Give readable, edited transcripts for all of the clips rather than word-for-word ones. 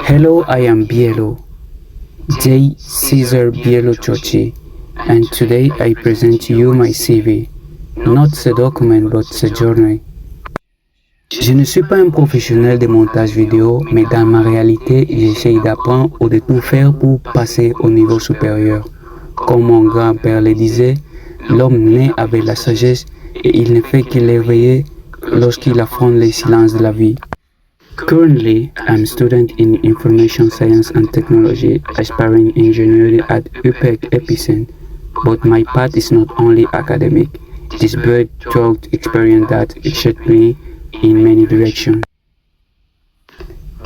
Hello, I am Bielo, J. Cesar Bielo Chochi, and today I present to you my CV. Not the document, but the journey. Je ne suis pas un professionnel de montage vidéo, mais dans ma réalité, j'essaye d'apprendre ou de tout faire pour passer au niveau supérieur. Comme mon grand-père le disait, l'homme naît avec la sagesse et il ne fait que l'éveiller lorsqu'il affronte les silences de la vie. Currently, I'm a student in Information Science and Technology, aspiring engineering at UPEC Epicent, but my path is not only academic. It is broad throughout experience that shaped me in many directions.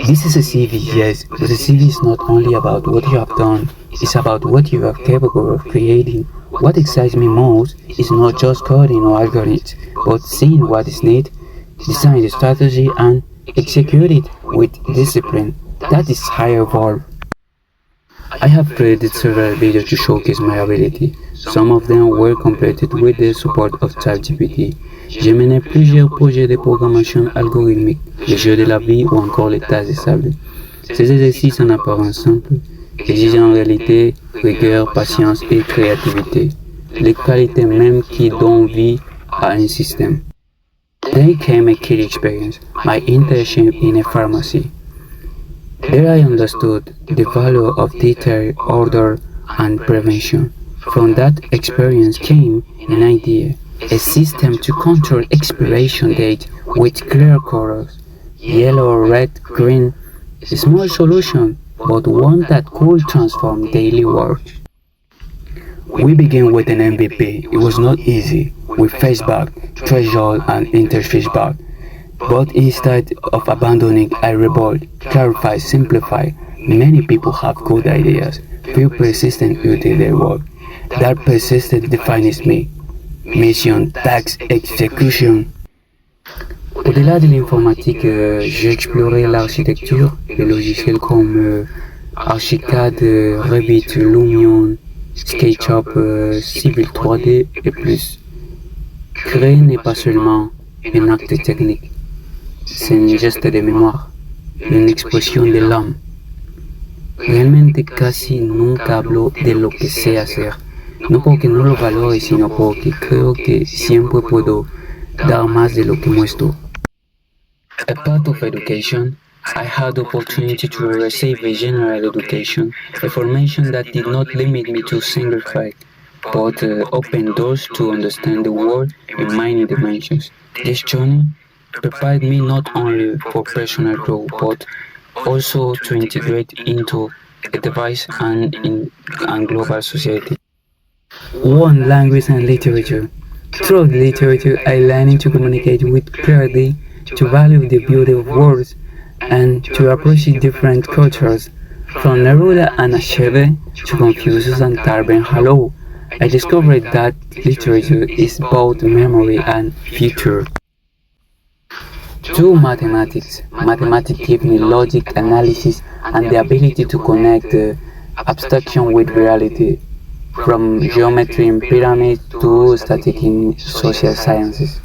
This is a CV, yes, but a CV is not only about what you have done, it's about what you are capable of creating. What excites me most is not just coding or algorithms, but seeing what is needed, design the strategy, and execute it with discipline. That is higher evolve. I have created several videos to showcase my ability. Some of them were completed with the support of ChatGPT. J'ai mené plusieurs projets de programmation algorithmique, les jeux de la vie ou encore les tâches de sable. Ces exercices en apparence simples exigent en réalité rigueur, patience et créativité, les qualités mêmes qui donnent vie à un système. Then came a key experience, my internship in a pharmacy. There I understood the value of detail, order, and prevention. From that experience came an idea, a system to control expiration date with clear colors, yellow, red, green, a small solution, but one that could transform daily work. We began with an MVP. It was not easy, with facebug, threshold, and interface bug. But instead of abandoning, I rebuilt, clarified, simplified. Many people have good ideas, feel persistent until their work. That persistence defines me. Mission, task, execution. Au-delà de l'informatique, j'ai exploré l'architecture, les logiciels comme Archicad, Revit, Lumion, SketchUp, Civil 3D et plus. Créer n'est pas seulement un acte technique, c'est un geste de mémoire, une expresión de l'âme. Realmente casi nunca hablo de lo que sé hacer, no porque no lo valore, sino porque creo que siempre puedo dar más de lo que muestro. A part of education, I had the opportunity to receive a general education, a formation that did not limit me to a single fact, but opened doors to understand the world in many dimensions. This journey prepared me not only for personal growth, but also to integrate into a device and global society. One, language and literature. Through literature, I learned to communicate with clarity, to value the beauty of words, and to appreciate different cultures. From Neruda and Achebe to Confucius and Tarben Hello, I discovered that literature is both memory and future. 2. Mathematics. Mathematics give me logic, analysis, and the ability to connect abstraction with reality, from geometry in pyramids to static in social sciences.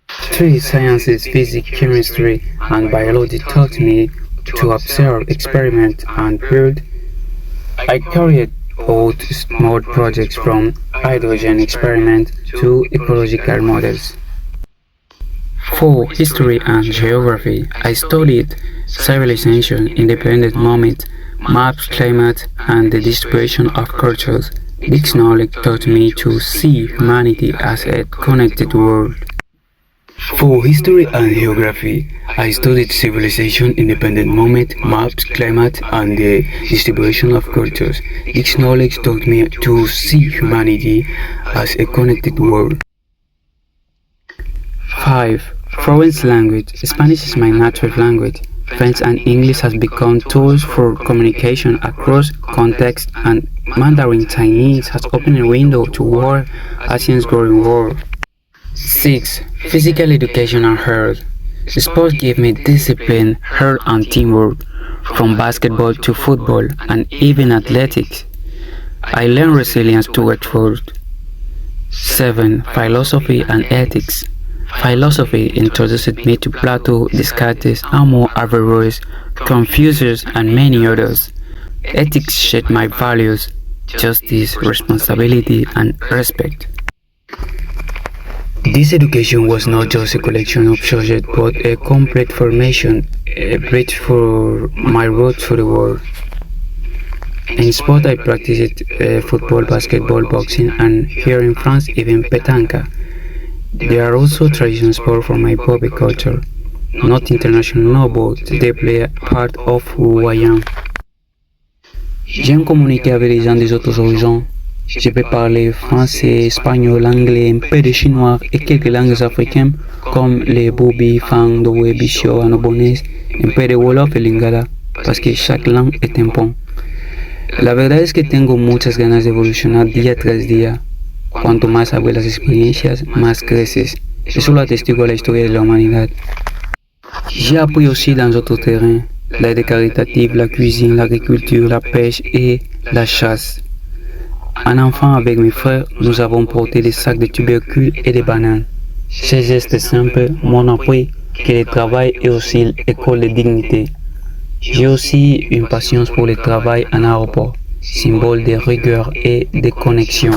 3. Sciences, physics, chemistry, and biology taught me to observe, experiment, and build. I carried out small projects from hydrogen experiment to ecological models. 4. History and geography. I studied civilization, independent moment, maps, climate, and the distribution of cultures. This knowledge taught me to see humanity as a connected world. 4. History and geography. I studied civilization, independent moment, maps, climate, and the distribution of cultures. This knowledge taught me to see humanity as a connected world. 5. Foreign language. Spanish is my native language. French and English has become tools for communication across contexts, and Mandarin Chinese has opened a window toward Asia's growing world. 6. Physical education and health. Sports give me discipline, health, and teamwork, from basketball to football and even athletics. I learned resilience to work forward. 7. Philosophy and ethics. Philosophy introduced me to Plato, Descartes, Homo, Averroes, Confucius, and many others. Ethics shaped my values, justice, responsibility, and respect. This education was not just a collection of subjects, but a complete formation, a bridge for my road to the world. In sport, I practiced football, basketball, boxing, and here in France, even petanque. They are also traditional sports for my public culture. Not international, but they play a part of who I am. J'aime communiquer avec les gens des autres horizons. Je peux parler français, espagnol, anglais, un peu de chinois et quelques langues africaines comme les bobi, fang, doé, bichot, anobones, un peu de wolof et lingala, parce que chaque langue est un pont. La verdad es que tengo muchas ganas de evolucionar día tras día. Cuanto más sabes las experiencias, más creces. Eso lo atestigo la historia de la humanidad. J'ai appris aussi dans d'autres terrains, l'aide caritative, la cuisine, l'agriculture, la pêche et la chasse. Un enfant avec mes frères, nous avons porté des sacs de tubercules et des bananes. Ces gestes simples m'ont appris que le travail est aussi l'école de dignité. J'ai aussi une passion pour le travail en aéroport, symbole de rigueur et de connexion.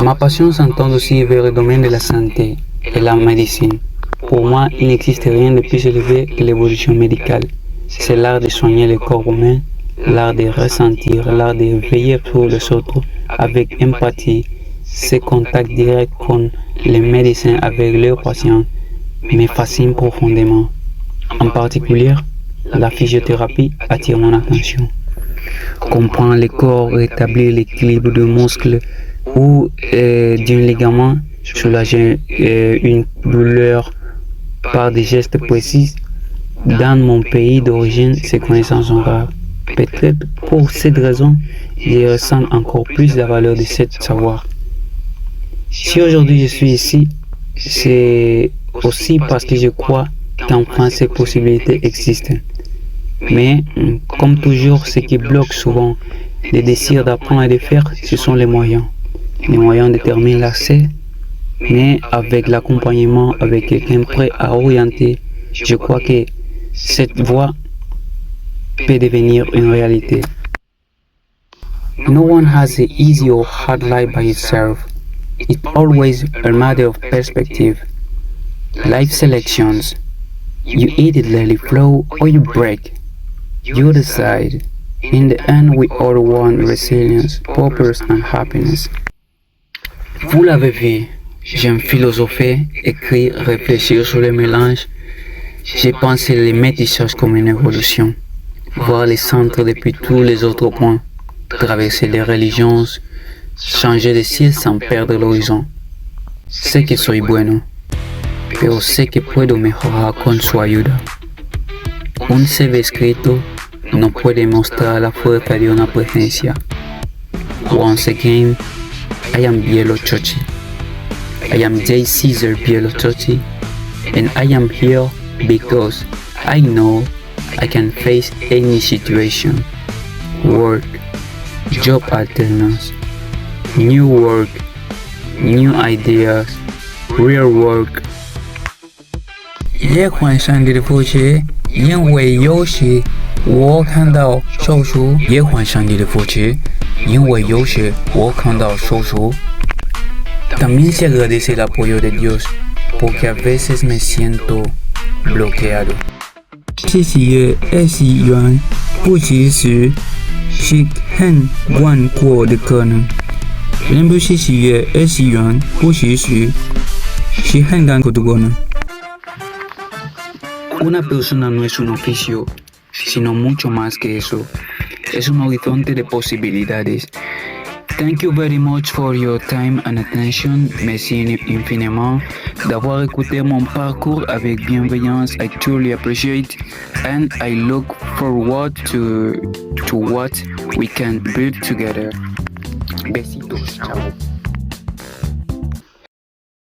Ma passion s'entend aussi vers le domaine de la santé et la médecine. Pour moi, il n'existe rien de plus élevé que l'évolution médicale. C'est l'art de soigner le corps humain, l'art de ressentir, l'art de veiller sur les autres avec empathie. Ce contact direct qu'ont les médecins avec leurs patients me fascine profondément. En particulier, la physiothérapie attire mon attention. Comprendre le corps, rétablir l'équilibre du muscle ou d'un ligament, soulager une douleur par des gestes précis. Dans mon pays d'origine, ces connaissances sont rares. Peut-être pour cette raison, je ressens encore plus la valeur de ce savoir. Si aujourd'hui je suis ici, c'est aussi parce que je crois qu'en France ces possibilités existent. Mais, comme toujours, ce qui bloque souvent le désir d'apprendre et de faire, ce sont les moyens. Les moyens déterminent l'accès, mais avec l'accompagnement, avec quelqu'un prêt à orienter, je crois que cette voie peut devenir une réalité. No one has an easy or hard life by itself. It's always a matter of perspective. Life selections. You either let it flow or you break. You decide. In the end, we all want resilience, purpose and happiness. Vous l'avez vu, j'aime philosopher, écrire, réfléchir sur le mélange. J'ai pensé les métissages comme une évolution. Voir les centres depuis tous les autres points. Traverser les religions, changer de ciel sans perdre l'horizon. Sé que soy bueno, pero sé que puedo mejorar con su ayuda. Un CV escrito no puede mostrar la fuerza de una presencia. Once again, I am Bielo Chochi. I am J. Caesar Bielo Chochi, and I am here because I know I can face any situation. Work, job alternance, new work, new ideas, real work. 夜晚上里的父亲因为有时我看到手术，夜晚上里的父亲因为有时我看到手术。También se agradece el apoyo de Dios, porque a veces me siento bloqueado. 谢谢20元，不只是很万国的可能，人不谢谢20元，不只是很干过的可能。Una persona no es un oficio, sino mucho más que eso. Es un horizonte de posibilidades. Thank you very much for your time and attention. Merci infiniment d'avoir écouté mon parcours avec bienveillance. I truly appreciate and I look forward to what we can build together. Besitos, ciao.